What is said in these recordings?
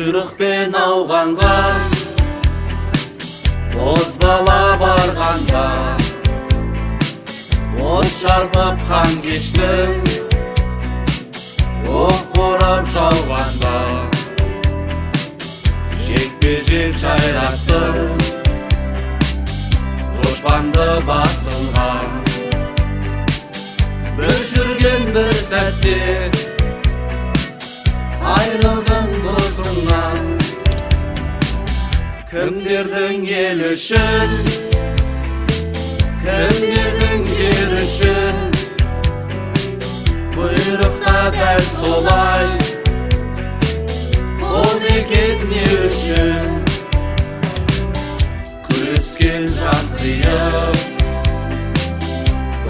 Құйрықпен ауғанға, бозбала барғанда, от шарпып қан кештім, оқ борап жауғанда, жекпе-жек жайраттым, дұшпанды басынған. Бір жүрген бір сәтте айрылдың досыңнан. Кімдердің ел үшін, кімдердің жер үшін, бұйрықта дәл солай. Ол некен не үшін, күрескен жан қиып,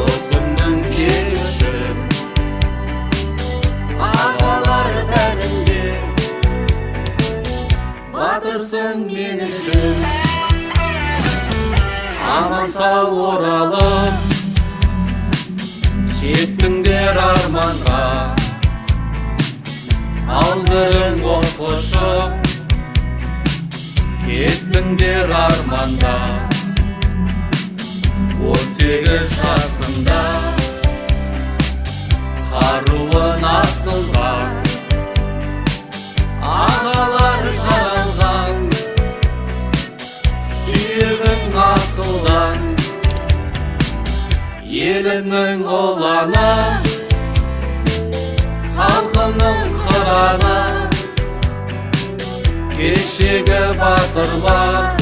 досымның ел үшін. Ағалар бәрінде батырсың мен үшін. Аман сау оралып жеттіңдер арманға, алдырың от қошып кеттіңдер арманда. 18 жасында қаруын асылған, ағалар жаралған, сүйегің асылған. Елімнің ұланы, халқымның қыраны, кешегі батырлар